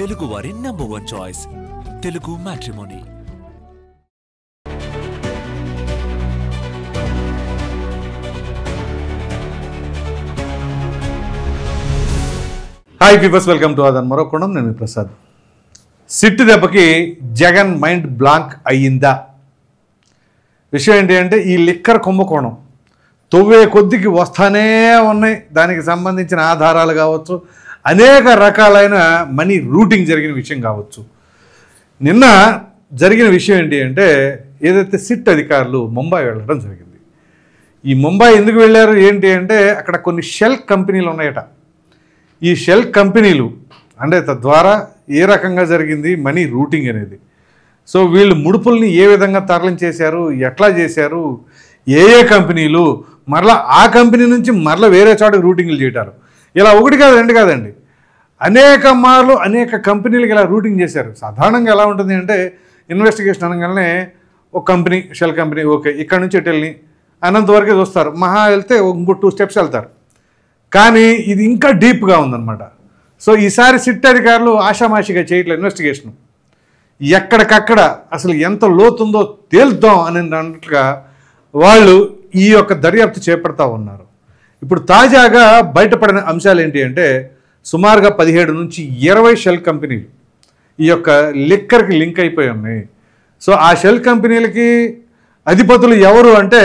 తెలుగు వారి #1 choice Telugu matrimony. Hi peepers, welcome to అదన్ మరో కోణం. నేను ప్రసాద్. సిట్టు దెబ్బకి జగన్ మైండ్ బ్లాంక్ అయ్యిందా? విషయం ఏంటి అంటే, ఈ లిక్కర్ కుంభకోణం తవ్వే కొద్దికి వస్తానే ఉన్నాయి. దానికి సంబంధించిన ఆధారాలు కావచ్చు, అనేక రకాలైన మనీ రూటింగ్ జరిగిన విషయం కావచ్చు. నిన్న జరిగిన విషయం ఏంటి అంటే, ఏదైతే సిట్ అధికారులు ముంబై వెళ్ళడం జరిగింది. ఈ ముంబై ఎందుకు వెళ్ళారు ఏంటి అంటే, అక్కడ కొన్ని షెల్ కంపెనీలు ఉన్నాయట. ఈ షెల్ కంపెనీలు అంటే తద్వారా ఏ రకంగా జరిగింది మనీ రూటింగ్ అనేది. సో వీళ్ళు ముడుపుల్ని ఏ విధంగా తరలించేశారు, ఎట్లా చేశారు, ఏ కంపెనీలు, మరలా ఆ కంపెనీ నుంచి మరలా వేరే చోటకి రూటింగ్లు చేయటారు. ఇలా ఒకటి కాదు, రెండు కాదండి, అనేక మార్లు అనేక కంపెనీలకు ఇలా రూటింగ్ చేశారు. సాధారణంగా ఎలా ఉంటుంది అంటే, ఇన్వెస్టిగేషన్ అనగానే ఒక కంపెనీ, షెల్ కంపెనీ, ఓకే ఇక్కడ నుంచి ఎటెల్ని అనంతవరకే చూస్తారు. మహా వెళ్తే ఇంకో 2 స్టెప్స్ వెళ్తారు. కానీ ఇది ఇంకా డీప్గా ఉందన్నమాట. సో ఈసారి సిట్ అధికారులు ఆషామాషిగా చేయట్లేదు ఇన్వెస్టిగేషన్. ఎక్కడికక్కడ అసలు ఎంత లోతుందో తేల్దాం అని అన్నట్లుగా వాళ్ళు ఈ యొక్క దర్యాప్తు చేపడతా ఉన్నారు. ఇప్పుడు తాజాగా బయటపడిన అంశాలు ఏంటి అంటే, సుమారుగా 17 నుంచి 20 షెల్ కంపెనీలు ఈ యొక్క లిక్కర్కి లింక్ అయిపోయి ఉన్నాయి. సో ఆ షెల్ కంపెనీలకి అధిపతులు ఎవరు అంటే,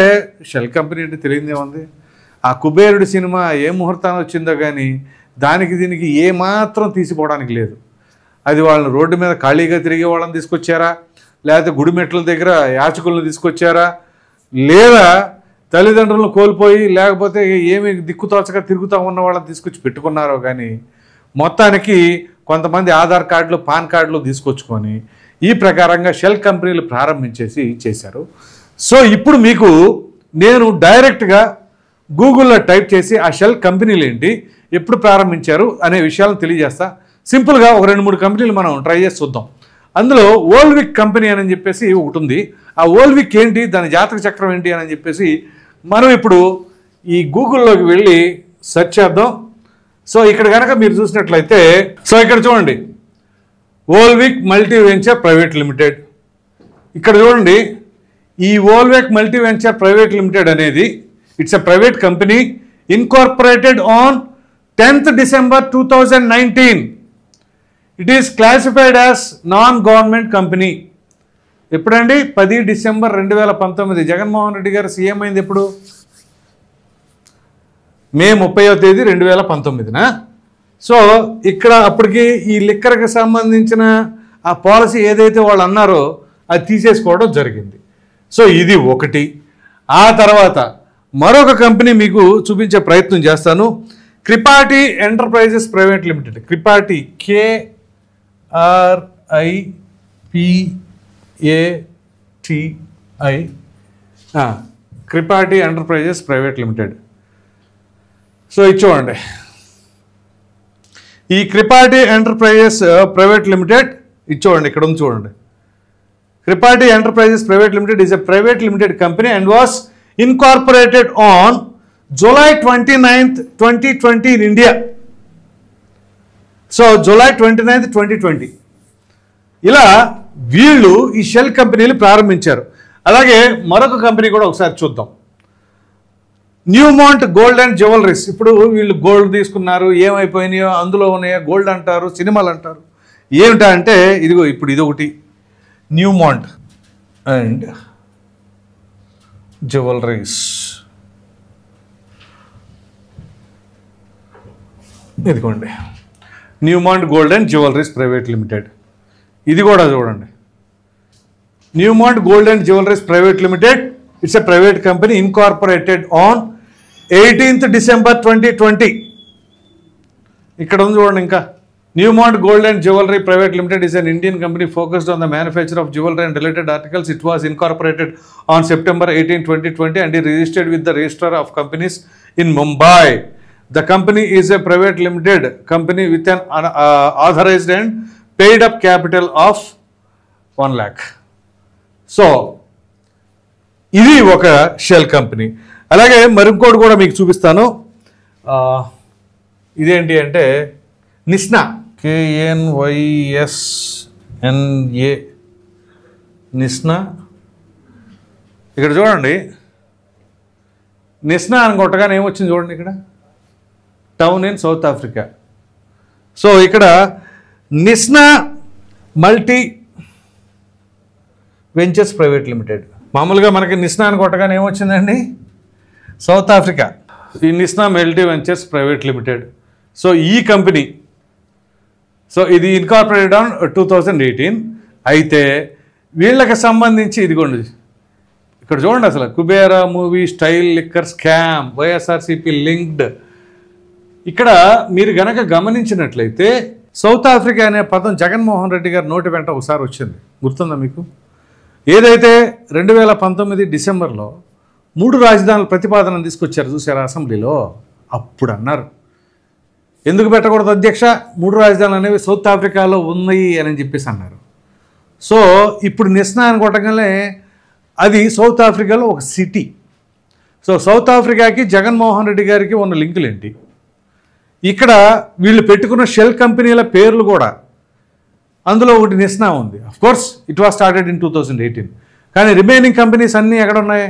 షెల్ కంపెనీ అంటే తెలియదేముంది, ఆ కుబేరుడి సినిమా ఏ ముహూర్తాన్ని వచ్చిందో కానీ దానికి దీనికి ఏమాత్రం తీసిపోవడానికి లేదు. అది వాళ్ళని రోడ్డు మీద ఖాళీగా తిరిగే వాళ్ళని తీసుకొచ్చారా, లేకపోతే గుడిమెట్ల దగ్గర యాచకులను తీసుకొచ్చారా, లేదా తల్లిదండ్రులను కోల్పోయి లేకపోతే ఏమి దిక్కుతోచగా తిరుగుతూ ఉన్న వాళ్ళని తీసుకొచ్చి పెట్టుకున్నారో కానీ, మొత్తానికి కొంతమంది ఆధార్ కార్డులు, పాన్ కార్డులు తీసుకొచ్చుకొని ఈ ప్రకారంగా షెల్ కంపెనీలు ప్రారంభించేసి చేశారు. సో ఇప్పుడు మీకు నేను డైరెక్ట్గా గూగుల్లో టైప్ చేసి ఆ షెల్ కంపెనీలు ఏంటి, ఎప్పుడు ప్రారంభించారు అనే విషయాలను తెలియజేస్తా. సింపుల్గా ఒక 2-3 కంపెనీలు మనం ట్రై చేసి చూద్దాం. అందులో ఓల్విక్ కంపెనీ అని చెప్పేసి ఒకటి ఉంది. ఆ ఓల్విక్ ఏంటి, దాని జాతక చక్రం ఏంటి అని చెప్పేసి మనం ఇప్పుడు ఈ గూగుల్లోకి వెళ్ళి సెర్చ్ చేద్దాం. సో ఇక్కడ కనుక మీరు చూసినట్లయితే, సో ఇక్కడ చూడండి, ఓల్విక్ మల్టీ వెంచర్ ప్రైవేట్ లిమిటెడ్. ఇక్కడ చూడండి, ఈ ఓల్విక్ మల్టీ వెంచర్ ప్రైవేట్ లిమిటెడ్ అనేది it's a private company incorporated on 10th December 2019. It is classified as non government company. ఎప్పుడండి? 10 డిసెంబర్ 2019. జగన్మోహన్ రెడ్డి గారు సీఎం అయింది ఎప్పుడు? మే 30వ తేదీ 2019. సో ఇక్కడ అప్పటికి ఈ లిక్కర్కి సంబంధించిన ఆ పాలసీ ఏదైతే వాళ్ళు అన్నారో అది తీసేసుకోవడం జరిగింది. సో ఇది ఒకటి. ఆ తర్వాత మరొక కంపెనీ మీకు చూపించే ప్రయత్నం చేస్తాను. Kripati enterprises private limited. Kripati, KRIPATI, Kripati enterprises private limited. So ఇది చూడండి, ఈ క్రిపాటి ఎంటర్ప్రైజెస్ ప్రైవేట్ లిమిటెడ్ ఇది చూడండి, ఇక్కడ ఉంది చూడండి. Kripati enterprises private limited is a private limited company and was incorporated on July 29th, 2020 in India. So July 29th, 2020 ఇలా వీళ్ళు ఈ షెల్ కంపెనీలు ప్రారంభించారు. అలాగే మరొక కంపెనీ కూడా ఒకసారి చూద్దాం, న్యూమాంట్ గోల్డ్ అండ్ జ్యువెలరీస్. ఇప్పుడు వీళ్ళు గోల్డ్ తీసుకున్నారు, ఏమైపోయినాయో, అందులో ఉన్నాయో గోల్డ్ అంటారు, సినిమాలు అంటారు. ఏమిటా అంటే ఇదిగో ఇప్పుడు ఇదొకటి, న్యూమాంట్ అండ్ జ్యువెలరీస్. ఇదిగోండి, Newmont gold and jewelleries private limited. ఇది కూడా చూడండి, Newmont gold and jewelleries private limited. It's a private company incorporated on 18th December 2020. ఇక్కడ ఉంది చూడండి, ఇంకా Newmont Gold and Jewelry Private Limited is an Indian company focused on the manufacture of jewelry and related articles. It was incorporated on September 18, 2020 and is registered with the Registrar of Companies in Mumbai. The company is a private limited company with an authorized and paid up capital of 1 lakh. So, ఇది ఒక shell company. అలాగే మరింకోటి కూడా మీకు చూపిస్తాను. ఇదేంటి అంటే నిస్నా KNYSNA నిస్నా. ఇక్కడ చూడండి, నిస్నా అని కొట్టగానే ఏమొచ్చింది చూడండి, ఇక్కడ town in South Africa. So ఇక్కడ Knysna multi ventures private limited. మామూలుగా మనకి నిస్నా అని కొట్టగానే ఏమొచ్చిందండి, సౌత్ ఆఫ్రికా. ఈ Knysna multi ventures private limited. So ఈ కంపెనీ, సో ఇది ఇన్కార్పొరేటెడ్ ఆన్ 2018. అయితే వీళ్ళకి సంబంధించి ఇదిగోండి ఇక్కడ చూడండి, అసలు Kubera movie style liquor scam, YSRCP linked. ఇక్కడ మీరు గనక గమనించినట్లయితే సౌత్ ఆఫ్రికా అనే పదం జగన్మోహన్ రెడ్డి గారి నోటి వెంట ఒకసారి వచ్చింది, గుర్తుందా మీకు? ఏదైతే 2019 డిసెంబర్లో 3 రాజధానుల ప్రతిపాదన తీసుకొచ్చారు చూసారా అసెంబ్లీలో, అప్పుడు అన్నారు ఎందుకు పెట్టకూడదు అధ్యక్ష, 3 రాజధానులు అనేవి సౌత్ ఆఫ్రికాలో ఉన్నాయి అని చెప్పేసి అన్నారు. సో ఇప్పుడు నిస్నా అని కొట్టగానే అది సౌత్ ఆఫ్రికాలో ఒక సిటీ. సో సౌత్ ఆఫ్రికాకి జగన్మోహన్ రెడ్డి గారికి ఉన్న లింకులు ఏంటి? ఇక్కడ వీళ్ళు పెట్టుకున్న షెల్ కంపెనీల పేర్లు కూడా, అందులో ఒకటి నిస్నా ఉంది. Course it was started in 2018. కానీ రిమైనింగ్ కంపెనీస్ అన్నీ ఎక్కడ ఉన్నాయి?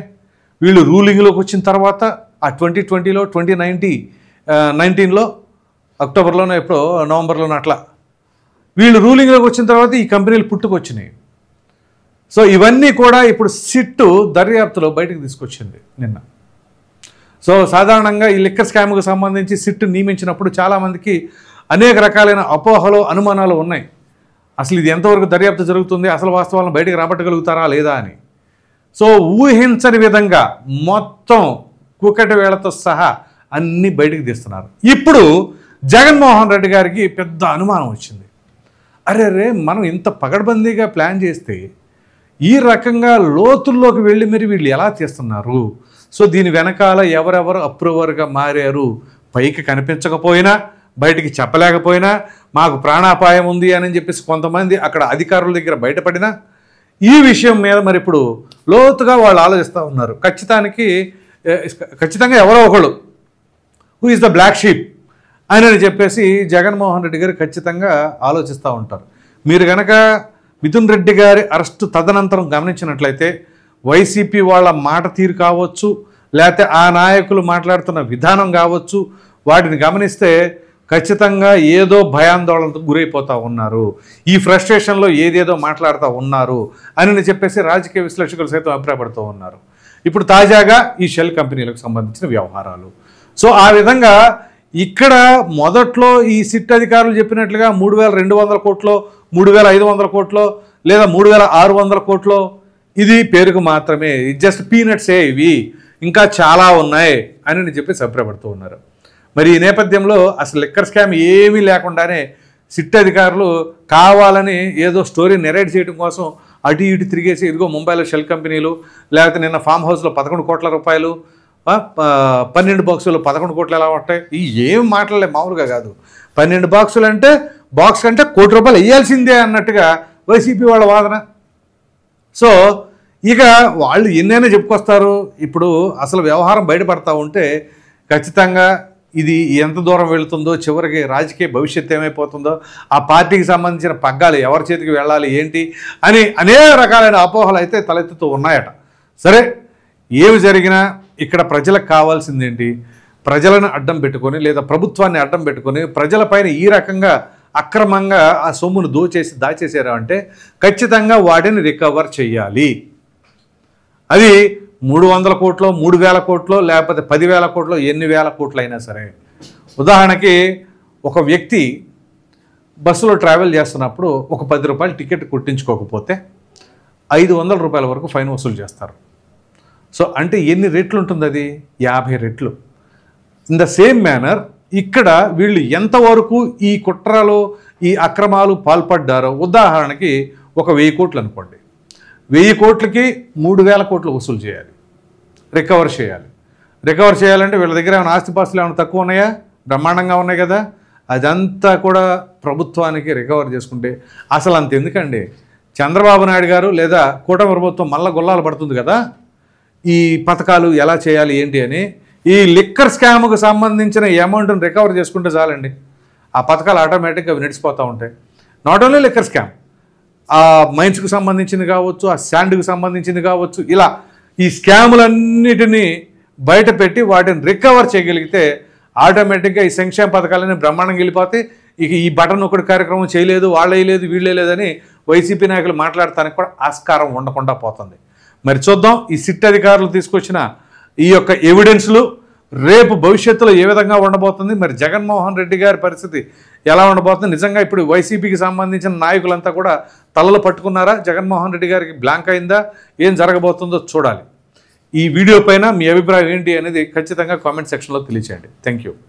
వీళ్ళు రూలింగ్లోకి వచ్చిన తర్వాత ఆ 2020లో 2019లో అక్టోబర్లోనో ఎప్పుడో నవంబర్లోనో అట్లా వీళ్ళు రూలింగ్లోకి వచ్చిన తర్వాత ఈ కంపెనీలు పుట్టుకొచ్చినాయి. సో ఇవన్నీ కూడా ఇప్పుడు సిట్టు దర్యాప్తులో బయటకు తీసుకొచ్చింది నిన్న. సో సాధారణంగా ఈ లిక్కర్ స్కామ్కు సంబంధించి సిట్టు నియమించినప్పుడు చాలామందికి అనేక రకాలైన అపోహలు, అనుమానాలు ఉన్నాయి. అసలు ఇది ఎంతవరకు దర్యాప్తు జరుగుతుంది, అసలు వాస్తవాలను బయటకు రాబట్టగలుగుతారా లేదా అని. సో ఊహించని విధంగా మొత్తం కుకటి వేళతో సహా అన్నీ బయటకు తీస్తున్నారు. ఇప్పుడు జగన్మోహన్ రెడ్డి గారికి పెద్ద అనుమానం వచ్చింది. అరే మనం ఇంత పగడ్బందీగా ప్లాన్ చేస్తే ఈ రకంగా లోతుల్లోకి వెళ్ళి మరి వీళ్ళు ఎలా తీస్తున్నారు? సో దీని వెనకాల ఎవరెవరు అప్రూవర్గా మారారు, పైకి కనిపించకపోయినా బయటికి చెప్పలేకపోయినా మాకు ప్రాణాపాయం ఉంది అని చెప్పేసి కొంతమంది అక్కడ అధికారుల దగ్గర బయటపడినా ఈ విషయం మీద మరి ఇప్పుడు లోతుగా వాళ్ళు ఆలోచిస్తూ ఉన్నారు. ఖచ్చితంగా ఎవరో ఒకళ్ళు who is the black sheep అని చెప్పేసి జగన్మోహన్ రెడ్డి గారు ఖచ్చితంగా ఆలోచిస్తూ ఉంటారు. మీరు కనుక మిథున్ రెడ్డి గారి అరెస్టు తదనంతరం గమనించినట్లయితే వైసీపీ వాళ్ళ మాట తీరు కావచ్చు, లేకపోతే ఆ నాయకులు మాట్లాడుతున్న విధానం కావచ్చు, వాటిని గమనిస్తే ఖచ్చితంగా ఏదో భయాందోళనకు గురైపోతూ ఉన్నారు, ఈ ఫ్రస్ట్రేషన్లో ఏదేదో మాట్లాడుతూ ఉన్నారు అని చెప్పేసి రాజకీయ విశ్లేషకులు సైతం అభిప్రాయపడుతూ ఉన్నారు. ఇప్పుడు తాజాగా ఈ షెల్ కంపెనీలకు సంబంధించిన వ్యవహారాలు. సో ఆ విధంగా ఇక్కడ మొదట్లో ఈ సిట్ అధికారులు చెప్పినట్లుగా 3,200 కోట్లో, 3,500 కోట్లో, లేదా 3,600 కోట్లో ఇది పేరుకు మాత్రమే, జస్ట్ పీనట్సే, ఇవి ఇంకా చాలా ఉన్నాయి అని చెప్పేసి అభిప్రాయపడుతూ ఉన్నారు. మరి ఈ నేపథ్యంలో అసలు లిక్కర్ స్కామ్ ఏమీ లేకుండానే సిట్ అధికారులు కావాలని ఏదో స్టోరీ నెరేట్ చేయడం కోసం అటు ఇటు తిరిగేసి ఇదిగో ముంబైలో షెల్ కంపెనీలు, లేకపోతే నిన్న ఫామ్ హౌస్లో 11 కోట్ల రూపాయలు, 12 బాక్సులు 11 కోట్లు ఎలా ఉంటాయి, ఈ ఏం మాట్లాడలే, మామూలుగా కాదు. 12 బాక్సులు అంటే బాక్స్ కంటే ₹1 కోటి వేయాల్సిందే అన్నట్టుగా వైసీపీ వాళ్ళ వాదన. సో ఇక వాళ్ళు ఎన్నైనా చెప్పుకొస్తారు. ఇప్పుడు అసలు వ్యవహారం బయటపడతా ఉంటే ఖచ్చితంగా ఇది ఎంత దూరం వెళుతుందో, చివరికి రాజకీయ భవిష్యత్తు ఏమైపోతుందో, ఆ పార్టీకి సంబంధించిన పగ్గాలు ఎవరి చేతికి వెళ్ళాలి ఏంటి అని అనేక రకాలైన అపోహలు అయితే తలెత్తుతూ ఉన్నాయట. సరే, ఏమి జరిగినా ఇక్కడ ప్రజలకు కావాల్సిందేంటి? ప్రజలను అడ్డం పెట్టుకొని లేదా ప్రభుత్వాన్ని అడ్డం పెట్టుకొని ప్రజలపైన ఈ రకంగా అక్రమంగా ఆ సొమ్మును దాచేసారు అంటే ఖచ్చితంగా వాటిని రికవర్ చేయాలి. అది 300 కోట్లో, 3,000 కోట్లో, లేకపోతే 10,000 కోట్లో, ఎన్ని వేల కోట్లు అయినా సరే. ఉదాహరణకి ఒక వ్యక్తి బస్సులో ట్రావెల్ చేస్తున్నప్పుడు ఒక ₹10 టికెట్ కుట్టించుకోకపోతే ₹500 వరకు ఫైన్ వసూలు చేస్తారు. సో అంటే ఎన్ని రెట్లు ఉంటుంది? అది 50 రెట్లు. ఇన్ ద సేమ్ మేనర్ ఇక్కడ వీళ్ళు ఎంతవరకు ఈ కుట్రలో, ఈ అక్రమాలు పాల్పడ్డారో, ఉదాహరణకి ఒక 1000 కోట్లు అనుకోండి, 1000 కోట్లకి 3,000 కోట్లు వసూలు చేయాలి, రికవర్ చేయాలి. రికవర్ చేయాలంటే వీళ్ళ దగ్గర ఏమైనా ఆస్తిపాస్తులు ఏమైనా తక్కువ ఉన్నాయా? బ్రహ్మాండంగా ఉన్నాయి కదా. అదంతా కూడా ప్రభుత్వానికి రికవర్ చేసుకుంటే అసలు అంత ఎందుకండి? చంద్రబాబు నాయుడు గారు లేదా కూటమి ప్రభుత్వం మళ్ళా గొల్లాలు పడుతుంది కదా ఈ పథకాలు ఎలా చేయాలి ఏంటి అని. ఈ లిక్కర్ స్కామ్కు సంబంధించిన అమౌంట్ని రికవర్ చేసుకుంటే చాలండి. ఆ పథకాలు ఆటోమేటిక్గా అవి నడిచిపోతూ ఉంటాయి. నాట్ ఓన్లీ లిక్కర్ స్కామ్, ఆ మైన్స్కి సంబంధించింది కావచ్చు, ఆ శాండ్కి సంబంధించింది కావచ్చు, ఇలా ఈ స్కాములన్నిటినీ బయట పెట్టి వాటిని రికవర్ చేయగలిగితే ఆటోమేటిక్గా ఈ సంక్షేమ పథకాలన్నీ బ్రహ్మాండంగా వెళ్ళిపోతాయి. ఇక ఈ బటన్ ఒకటి కార్యక్రమం చేయలేదు, వాళ్ళేయలేదు, వీళ్ళేలేదని వైసీపీ నాయకులు మాట్లాడటానికి కూడా ఆస్కారం ఉండకుండా పోతుంది. మరి చూద్దాం ఈ సిట్ అధికారులు తీసుకొచ్చిన ఈ యొక్క ఎవిడెన్స్లు రేపు భవిష్యత్తులో ఏ విధంగా ఉండబోతుంది, మరి జగన్మోహన్ రెడ్డి గారి పరిస్థితి ఎలా ఉండబోతుంది. నిజంగా ఇప్పుడు వైసీపీకి సంబంధించిన నాయకులంతా కూడా తలలు పట్టుకున్నారా, జగన్మోహన్ రెడ్డి గారికి బ్లాంక్ అయిందా, ఏం జరగబోతుందో చూడాలి. ఈ వీడియో పైన మీ అభిప్రాయం ఏంటి అనేది ఖచ్చితంగా కామెంట్ సెక్షన్లో తెలియచేయండి. Thank you.